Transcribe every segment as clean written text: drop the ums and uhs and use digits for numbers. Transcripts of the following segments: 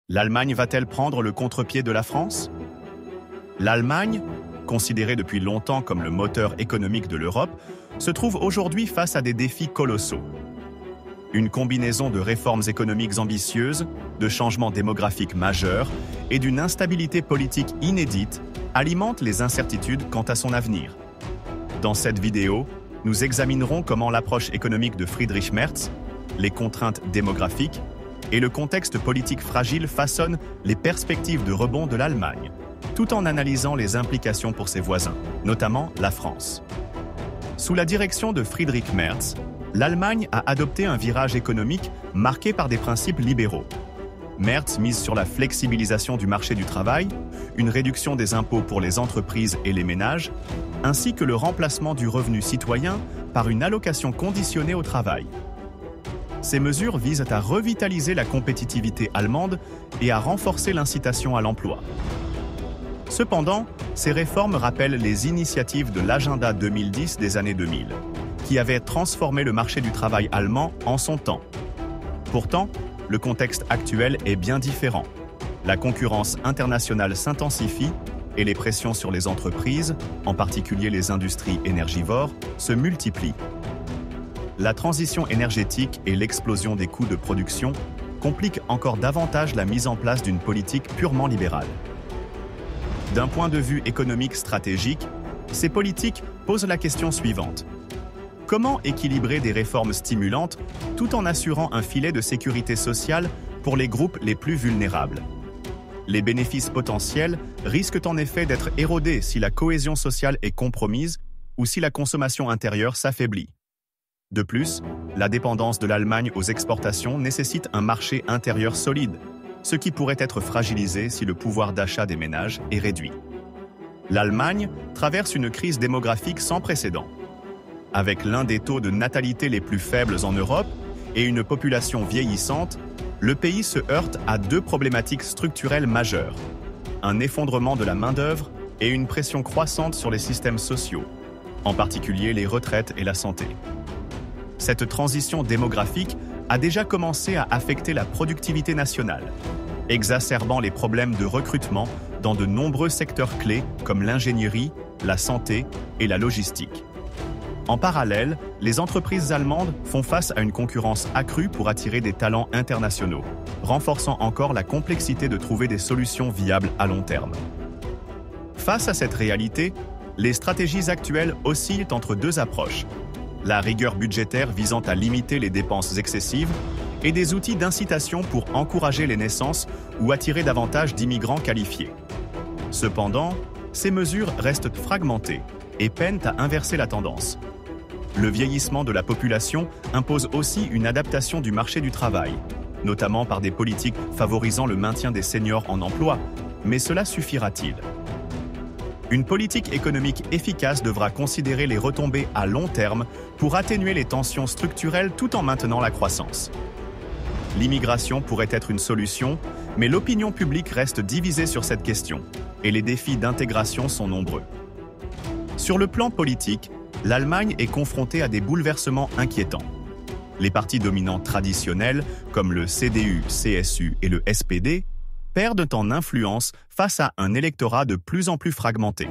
L'Allemagne va-t-elle prendre le contre-pied de la France? L'Allemagne, considérée depuis longtemps comme le moteur économique de l'Europe, se trouve aujourd'hui face à des défis colossaux. Une combinaison de réformes économiques ambitieuses, de changements démographiques majeurs et d'une instabilité politique inédite alimente les incertitudes quant à son avenir. Dans cette vidéo, nous examinerons comment l'approche économique de Friedrich Merz, les contraintes démographiques et le contexte politique fragile façonnent les perspectives de rebond de l'Allemagne, tout en analysant les implications pour ses voisins, notamment la France. Sous la direction de Friedrich Merz, l'Allemagne a adopté un virage économique marqué par des principes libéraux. Merz mise sur la flexibilisation du marché du travail, une réduction des impôts pour les entreprises et les ménages, ainsi que le remplacement du revenu citoyen par une allocation conditionnée au travail. Ces mesures visent à revitaliser la compétitivité allemande et à renforcer l'incitation à l'emploi. Cependant, ces réformes rappellent les initiatives de l'agenda 2010 des années 2000, qui avaient transformé le marché du travail allemand en son temps. Pourtant, le contexte actuel est bien différent. La concurrence internationale s'intensifie et les pressions sur les entreprises, en particulier les industries énergivores, se multiplient. La transition énergétique et l'explosion des coûts de production compliquent encore davantage la mise en place d'une politique purement libérale. D'un point de vue économique stratégique, ces politiques posent la question suivante. Comment équilibrer des réformes stimulantes tout en assurant un filet de sécurité sociale pour les groupes les plus vulnérables? Les bénéfices potentiels risquent en effet d'être érodés si la cohésion sociale est compromise ou si la consommation intérieure s'affaiblit. De plus, la dépendance de l'Allemagne aux exportations nécessite un marché intérieur solide, ce qui pourrait être fragilisé si le pouvoir d'achat des ménages est réduit. L'Allemagne traverse une crise démographique sans précédent. Avec l'un des taux de natalité les plus faibles en Europe et une population vieillissante, le pays se heurte à deux problématiques structurelles majeures: un effondrement de la main-d'œuvre et une pression croissante sur les systèmes sociaux, en particulier les retraites et la santé. Cette transition démographique a déjà commencé à affecter la productivité nationale, exacerbant les problèmes de recrutement dans de nombreux secteurs clés comme l'ingénierie, la santé et la logistique. En parallèle, les entreprises allemandes font face à une concurrence accrue pour attirer des talents internationaux, renforçant encore la complexité de trouver des solutions viables à long terme. Face à cette réalité, les stratégies actuelles oscillent entre deux approches: la rigueur budgétaire visant à limiter les dépenses excessives et des outils d'incitation pour encourager les naissances ou attirer davantage d'immigrants qualifiés. Cependant, ces mesures restent fragmentées et peinent à inverser la tendance. Le vieillissement de la population impose aussi une adaptation du marché du travail, notamment par des politiques favorisant le maintien des seniors en emploi, mais cela suffira-t-il? Une politique économique efficace devra considérer les retombées à long terme pour atténuer les tensions structurelles tout en maintenant la croissance. L'immigration pourrait être une solution, mais l'opinion publique reste divisée sur cette question, et les défis d'intégration sont nombreux. Sur le plan politique, l'Allemagne est confrontée à des bouleversements inquiétants. Les partis dominants traditionnels, comme le CDU, CSU et le SPD, perdent en influence face à un électorat de plus en plus fragmenté.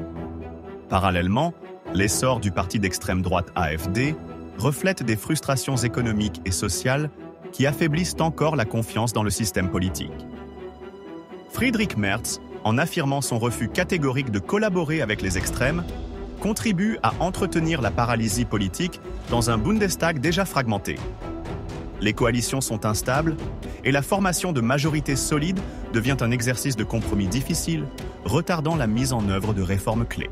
Parallèlement, l'essor du parti d'extrême droite AfD reflète des frustrations économiques et sociales qui affaiblissent encore la confiance dans le système politique. Friedrich Merz, en affirmant son refus catégorique de collaborer avec les extrêmes, contribue à entretenir la paralysie politique dans un Bundestag déjà fragmenté. Les coalitions sont instables et la formation de majorités solides devient un exercice de compromis difficile, retardant la mise en œuvre de réformes clés.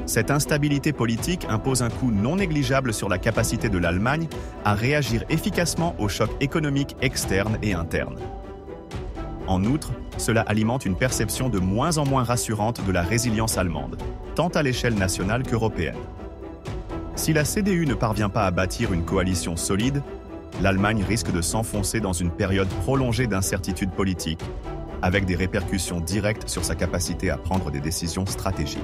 Cette instabilité politique impose un coût non négligeable sur la capacité de l'Allemagne à réagir efficacement aux chocs économiques externes et internes. En outre, cela alimente une perception de moins en moins rassurante de la résilience allemande, tant à l'échelle nationale qu'européenne. Si la CDU ne parvient pas à bâtir une coalition solide, l'Allemagne risque de s'enfoncer dans une période prolongée d'incertitude politique, avec des répercussions directes sur sa capacité à prendre des décisions stratégiques.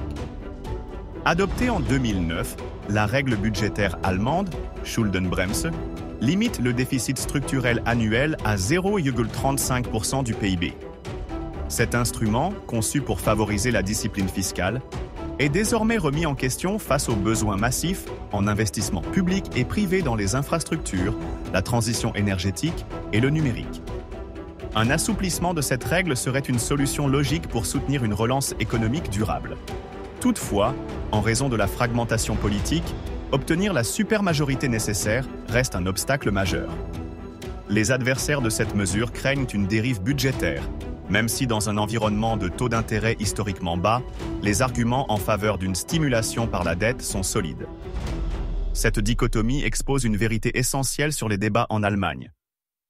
Adoptée en 2009, la règle budgétaire allemande, Schuldenbremse, limite le déficit structurel annuel à 0,35% du PIB. Cet instrument, conçu pour favoriser la discipline fiscale, est désormais remis en question face aux besoins massifs en investissements publics et privés dans les infrastructures, la transition énergétique et le numérique. Un assouplissement de cette règle serait une solution logique pour soutenir une relance économique durable. Toutefois, en raison de la fragmentation politique, obtenir la supermajorité nécessaire reste un obstacle majeur. Les adversaires de cette mesure craignent une dérive budgétaire, même si dans un environnement de taux d'intérêt historiquement bas, les arguments en faveur d'une stimulation par la dette sont solides. Cette dichotomie expose une vérité essentielle sur les débats en Allemagne.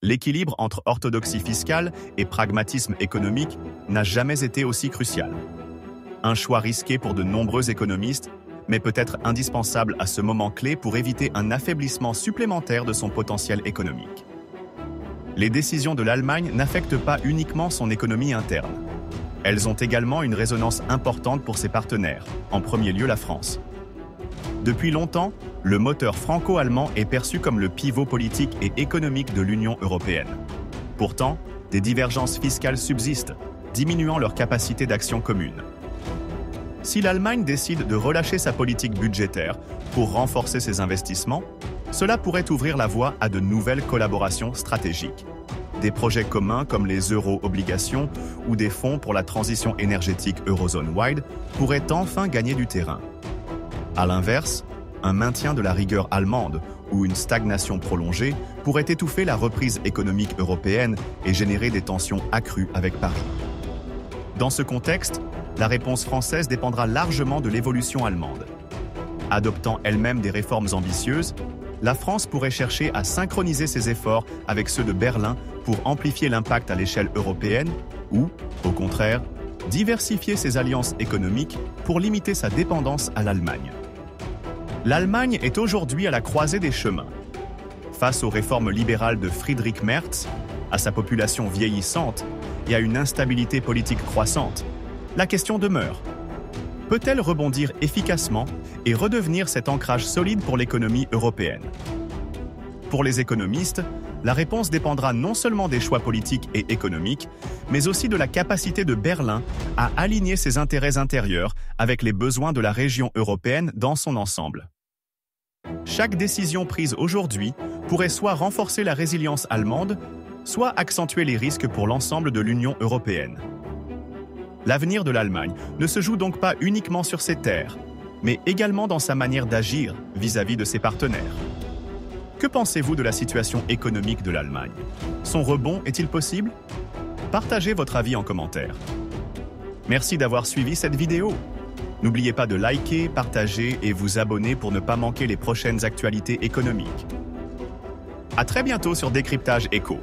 L'équilibre entre orthodoxie fiscale et pragmatisme économique n'a jamais été aussi crucial. Un choix risqué pour de nombreux économistes, mais peut-être indispensable à ce moment clé pour éviter un affaiblissement supplémentaire de son potentiel économique. Les décisions de l'Allemagne n'affectent pas uniquement son économie interne. Elles ont également une résonance importante pour ses partenaires, en premier lieu la France. Depuis longtemps, le moteur franco-allemand est perçu comme le pivot politique et économique de l'Union européenne. Pourtant, des divergences fiscales subsistent, diminuant leur capacité d'action commune. Si l'Allemagne décide de relâcher sa politique budgétaire pour renforcer ses investissements, cela pourrait ouvrir la voie à de nouvelles collaborations stratégiques. Des projets communs comme les euro-obligations ou des fonds pour la transition énergétique Eurozone-wide pourraient enfin gagner du terrain. À l'inverse, un maintien de la rigueur allemande ou une stagnation prolongée pourrait étouffer la reprise économique européenne et générer des tensions accrues avec Paris. Dans ce contexte, la réponse française dépendra largement de l'évolution allemande. Adoptant elle-même des réformes ambitieuses, la France pourrait chercher à synchroniser ses efforts avec ceux de Berlin pour amplifier l'impact à l'échelle européenne ou, au contraire, diversifier ses alliances économiques pour limiter sa dépendance à l'Allemagne. L'Allemagne est aujourd'hui à la croisée des chemins. Face aux réformes libérales de Friedrich Merz, à sa population vieillissante et à une instabilité politique croissante, la question demeure. Peut-elle rebondir efficacement et redevenir cet ancrage solide pour l'économie européenne? Pour les économistes, la réponse dépendra non seulement des choix politiques et économiques, mais aussi de la capacité de Berlin à aligner ses intérêts intérieurs avec les besoins de la région européenne dans son ensemble. Chaque décision prise aujourd'hui pourrait soit renforcer la résilience allemande, soit accentuer les risques pour l'ensemble de l'Union européenne. L'avenir de l'Allemagne ne se joue donc pas uniquement sur ses terres, mais également dans sa manière d'agir vis-à-vis de ses partenaires. Que pensez-vous de la situation économique de l'Allemagne? Son rebond est-il possible? Partagez votre avis en commentaire. Merci d'avoir suivi cette vidéo. N'oubliez pas de liker, partager et vous abonner pour ne pas manquer les prochaines actualités économiques. À très bientôt sur Décryptage Éco.